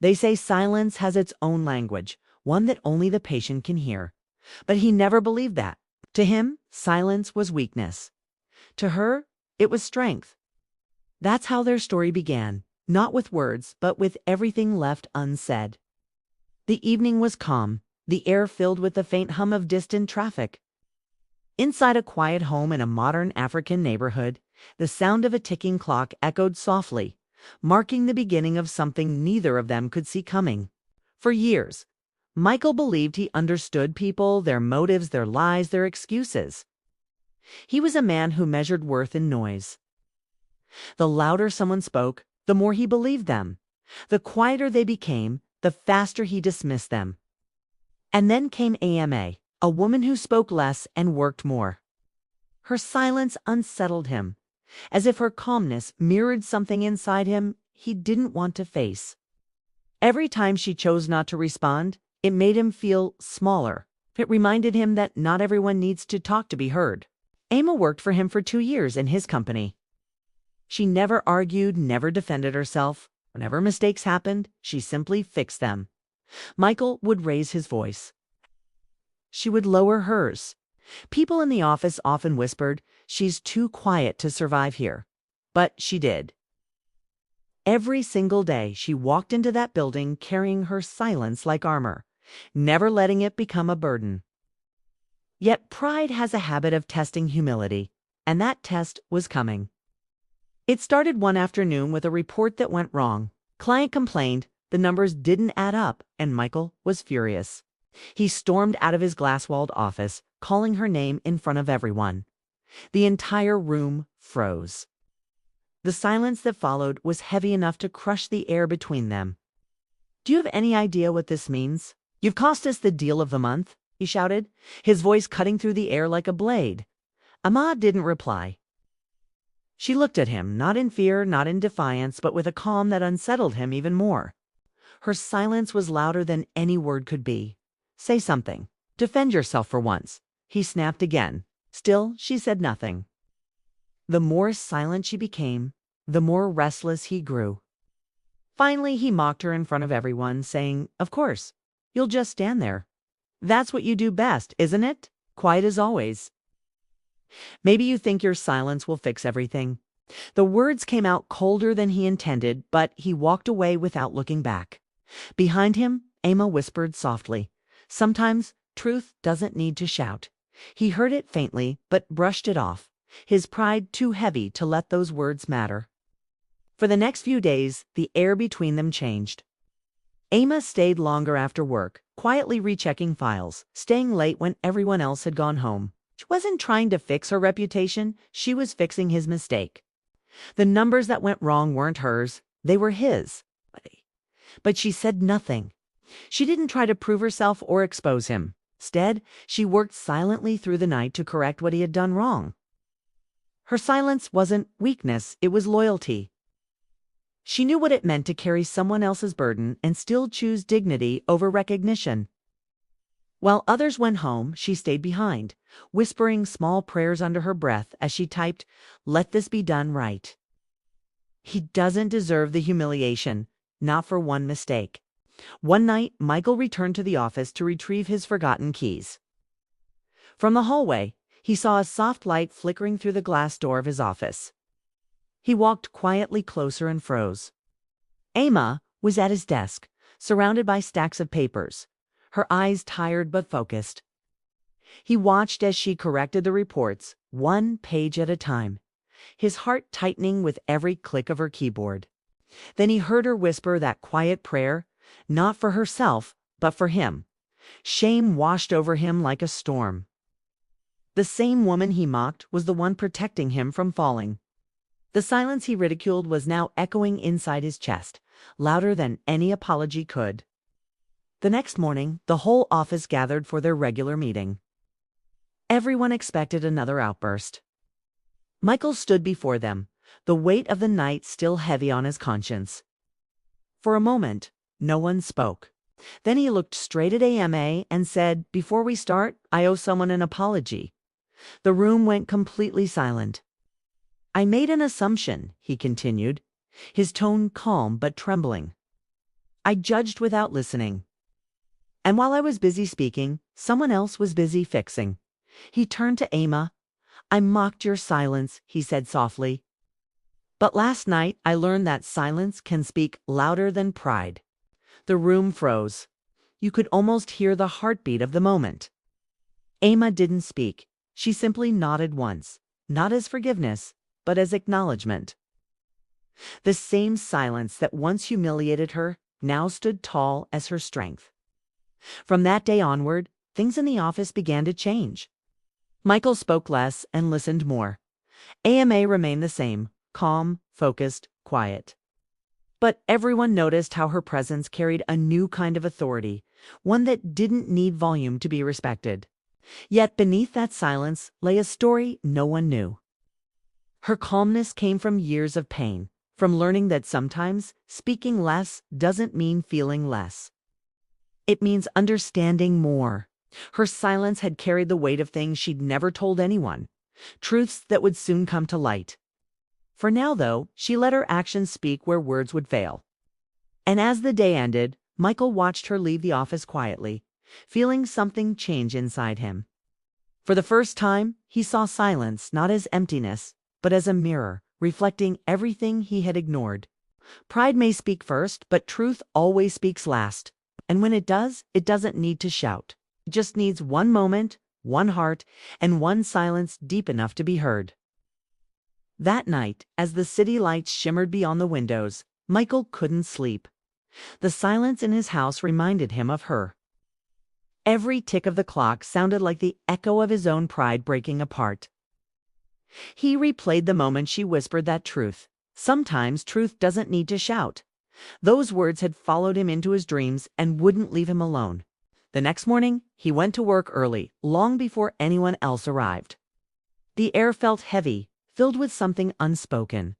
They say silence has its own language, one that only the patient can hear. But he never believed that. To him, silence was weakness. To her, it was strength. That's how their story began, not with words, but with everything left unsaid. The evening was calm, the air filled with the faint hum of distant traffic. Inside a quiet home in a modern African neighborhood, the sound of a ticking clock echoed softly, marking the beginning of something neither of them could see coming. For years, Michael believed he understood people, their motives, their lies, their excuses. He was a man who measured worth in noise. The louder someone spoke, the more he believed them. The quieter they became, the faster he dismissed them. And then came AMA, a woman who spoke less and worked more. Her silence unsettled him, as if her calmness mirrored something inside him he didn't want to face. Every time she chose not to respond, it made him feel smaller. It reminded him that not everyone needs to talk to be heard. Emma worked for him for 2 years in his company. She never argued, never defended herself. Whenever mistakes happened, she simply fixed them. Michael would raise his voice. She would lower hers. People in the office often whispered, "She's too quiet to survive here." But she did. Every single day, she walked into that building carrying her silence like armor, never letting it become a burden. Yet pride has a habit of testing humility, and that test was coming. It started one afternoon with a report that went wrong. Client complained, the numbers didn't add up, and Michael was furious. He stormed out of his glass-walled office, calling her name in front of everyone. The entire room froze. The silence that followed was heavy enough to crush the air between them. "Do you have any idea what this means? You've cost us the deal of the month," he shouted, his voice cutting through the air like a blade. Amma didn't reply. She looked at him, not in fear, not in defiance, but with a calm that unsettled him even more. Her silence was louder than any word could be. "Say something. Defend yourself for once," he snapped again. Still, she said nothing. The more silent she became, the more restless he grew. Finally, he mocked her in front of everyone, saying, "Of course, you'll just stand there. That's what you do best, isn't it? Quiet as always. Maybe you think your silence will fix everything." The words came out colder than he intended, but he walked away without looking back. Behind him, Emma whispered softly, "Sometimes truth doesn't need to shout." He heard it faintly, but brushed it off, his pride too heavy to let those words matter. For the next few days, the air between them changed. Emma stayed longer after work, quietly rechecking files, staying late when everyone else had gone home. She wasn't trying to fix her reputation, she was fixing his mistake. The numbers that went wrong weren't hers, they were his. But she said nothing. She didn't try to prove herself or expose him. Instead, she worked silently through the night to correct what he had done wrong. Her silence wasn't weakness, it was loyalty. She knew what it meant to carry someone else's burden and still choose dignity over recognition. While others went home, she stayed behind, whispering small prayers under her breath as she typed, "Let this be done right." He doesn't deserve the humiliation, not for one mistake. One night, Michael returned to the office to retrieve his forgotten keys. From the hallway, he saw a soft light flickering through the glass door of his office. He walked quietly closer and froze. Emma was at his desk, surrounded by stacks of papers, her eyes tired but focused. He watched as she corrected the reports, one page at a time, his heart tightening with every click of her keyboard. Then he heard her whisper that quiet prayer, not for herself, but for him. Shame washed over him like a storm. The same woman he mocked was the one protecting him from falling. The silence he ridiculed was now echoing inside his chest, louder than any apology could. The next morning, the whole office gathered for their regular meeting. Everyone expected another outburst. Michael stood before them, the weight of the night still heavy on his conscience. For a moment, no one spoke. Then he looked straight at AMA and said, "Before we start, I owe someone an apology." The room went completely silent. "I made an assumption," he continued, his tone calm but trembling. I judged without listening. And while I was busy speaking, someone else was busy fixing. He turned to Emma. I mocked your silence, he said softly. But last night I learned that silence can speak louder than pride. The room froze. You could almost hear the heartbeat of the moment. Emma didn't speak. She simply nodded once, not as forgiveness, but as acknowledgement. The same silence that once humiliated her now stood tall as her strength. From that day onward, things in the office began to change. Michael spoke less and listened more. AMA remained the same, calm, focused, quiet. But everyone noticed how her presence carried a new kind of authority, one that didn't need volume to be respected. Yet beneath that silence lay a story no one knew. Her calmness came from years of pain, from learning that sometimes speaking less doesn't mean feeling less. It means understanding more. Her silence had carried the weight of things she'd never told anyone, truths that would soon come to light. For now, though, she let her actions speak where words would fail. And as the day ended, Michael watched her leave the office quietly, feeling something change inside him. For the first time, he saw silence not as emptiness, but as a mirror, reflecting everything he had ignored. Pride may speak first, but truth always speaks last. And when it does, it doesn't need to shout. It just needs one moment, one heart, and one silence deep enough to be heard. That night, as the city lights shimmered beyond the windows, Michael couldn't sleep. The silence in his house reminded him of her. Every tick of the clock sounded like the echo of his own pride breaking apart. He replayed the moment she whispered that truth. Sometimes truth doesn't need to shout. Those words had followed him into his dreams and wouldn't leave him alone. The next morning, he went to work early, long before anyone else arrived. The air felt heavy, filled with something unspoken.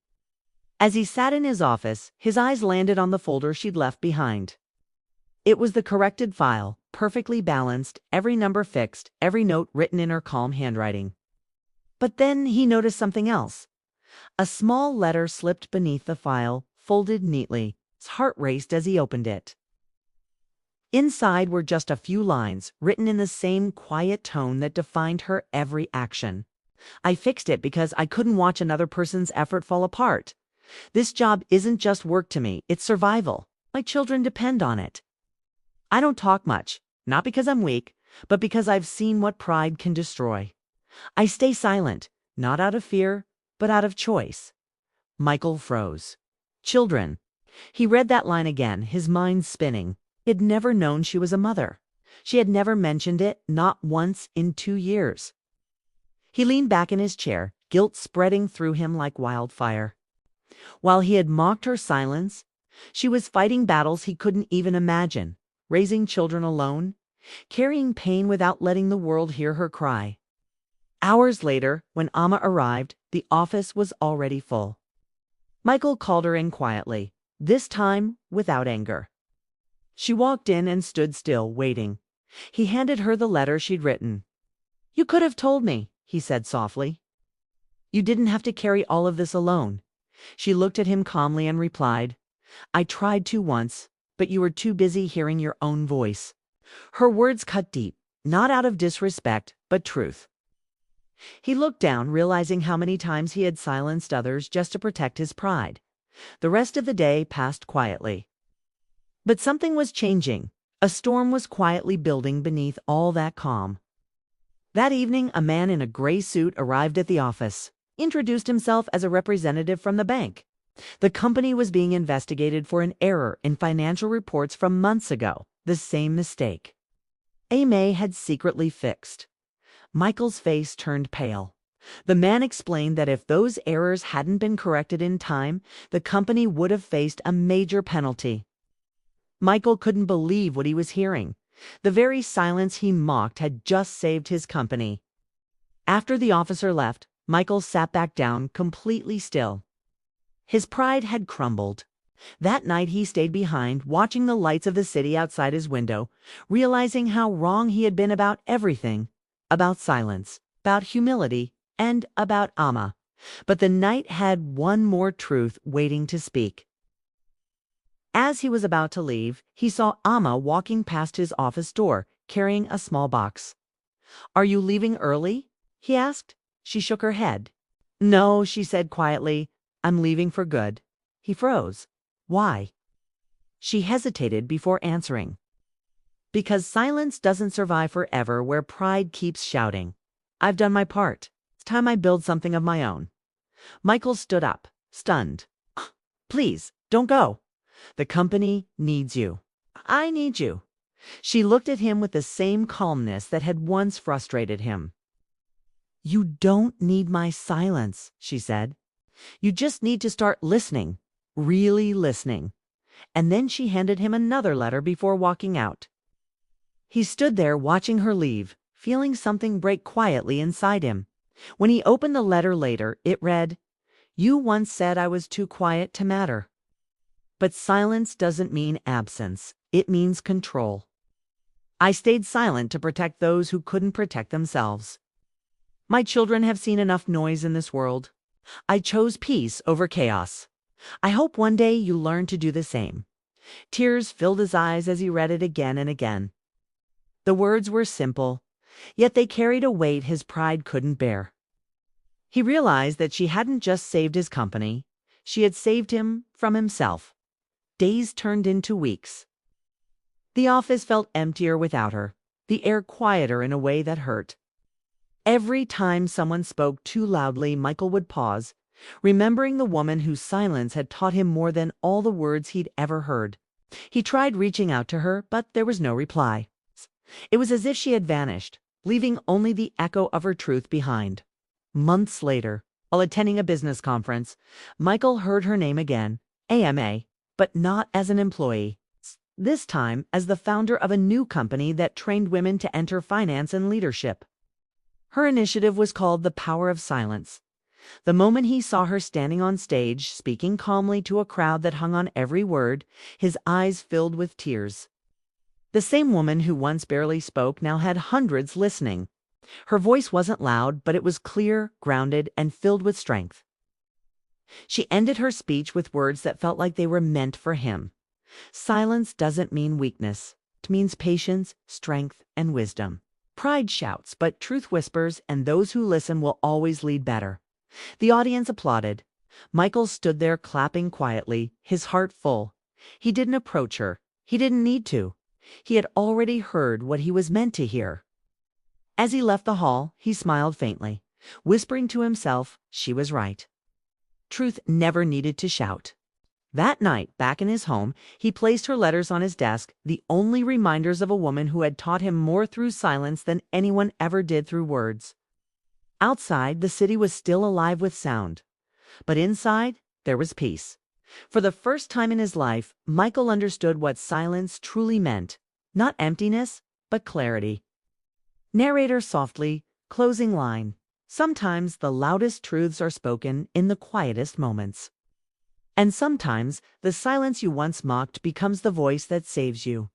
As he sat in his office, his eyes landed on the folder she'd left behind. It was the corrected file, perfectly balanced, every number fixed, every note written in her calm handwriting. But then he noticed something else. A small letter slipped beneath the file, folded neatly. His heart raced as he opened it. Inside were just a few lines, written in the same quiet tone that defined her every action. I fixed it because I couldn't watch another person's effort fall apart. This job isn't just work to me, it's survival. My children depend on it. I don't talk much, not because I'm weak, but because I've seen what pride can destroy. I stay silent, not out of fear, but out of choice. Michael froze. Children. He read that line again, his mind spinning. He had never known she was a mother. She had never mentioned it, not once in 2 years. He leaned back in his chair, guilt spreading through him like wildfire. While he had mocked her silence, she was fighting battles he couldn't even imagine, raising children alone, carrying pain without letting the world hear her cry. Hours later, when Amma arrived, the office was already full. Michael called her in quietly, this time without anger. She walked in and stood still, waiting. He handed her the letter she'd written. You could have told me, he said softly. You didn't have to carry all of this alone. She looked at him calmly and replied, I tried to once, but you were too busy hearing your own voice. Her words cut deep, not out of disrespect, but truth. He looked down, realizing how many times he had silenced others just to protect his pride. The rest of the day passed quietly. But something was changing. A storm was quietly building beneath all that calm. That evening, a man in a gray suit arrived at the office, introduced himself as a representative from the bank. The company was being investigated for an error in financial reports from months ago, the same mistake May had secretly fixed. Michael's face turned pale. The man explained that if those errors hadn't been corrected in time, the company would have faced a major penalty. Michael couldn't believe what he was hearing. The very silence he mocked had just saved his company. After the officer left, Michael sat back down, completely still. His pride had crumbled. That night he stayed behind, watching the lights of the city outside his window, realizing how wrong he had been about everything. About silence, about humility, and about Amma. But the night had one more truth waiting to speak. As he was about to leave, he saw Amma walking past his office door, carrying a small box. "Are you leaving early?" he asked. She shook her head. "No," she said quietly. "I'm leaving for good." He froze. "Why?" She hesitated before answering. "Because silence doesn't survive forever where pride keeps shouting. I've done my part. It's time I build something of my own." Michael stood up, stunned. "Please, don't go. The company needs you. I need you." She looked at him with the same calmness that had once frustrated him. "You don't need my silence," she said. "You just need to start listening, really listening." And then she handed him another letter before walking out. He stood there watching her leave, feeling something break quietly inside him. When he opened the letter later, it read, "You once said I was too quiet to matter. But silence doesn't mean absence. It means control. I stayed silent to protect those who couldn't protect themselves. My children have seen enough noise in this world. I chose peace over chaos. I hope one day you learn to do the same." Tears filled his eyes as he read it again and again. The words were simple, yet they carried a weight his pride couldn't bear. He realized that she hadn't just saved his company, she had saved him from himself. Days turned into weeks. The office felt emptier without her, the air quieter in a way that hurt. Every time someone spoke too loudly, Michael would pause, remembering the woman whose silence had taught him more than all the words he'd ever heard. He tried reaching out to her, but there was no reply. It was as if she had vanished, leaving only the echo of her truth behind. Months later, while attending a business conference, Michael heard her name again, AMA, but not as an employee. This time as the founder of a new company that trained women to enter finance and leadership. Her initiative was called The Power of Silence. The moment he saw her standing on stage, speaking calmly to a crowd that hung on every word, his eyes filled with tears. The same woman who once barely spoke now had hundreds listening. Her voice wasn't loud, but it was clear, grounded, and filled with strength. She ended her speech with words that felt like they were meant for him. Silence doesn't mean weakness. It means patience, strength, and wisdom. Pride shouts, but truth whispers, and those who listen will always lead better. The audience applauded. Michael stood there clapping quietly, his heart full. He didn't approach her. He didn't need to. He had already heard what he was meant to hear. As he left the hall, he smiled faintly, whispering to himself she was right. Truth never needed to shout. That night, back in his home, he placed her letters on his desk, the only reminders of a woman who had taught him more through silence than anyone ever did through words. Outside, the city was still alive with sound. But inside, there was peace. For the first time in his life, Michael understood what silence truly meant. Not emptiness, but clarity. Narrator softly, closing line. Sometimes the loudest truths are spoken in the quietest moments. And sometimes the silence you once mocked becomes the voice that saves you.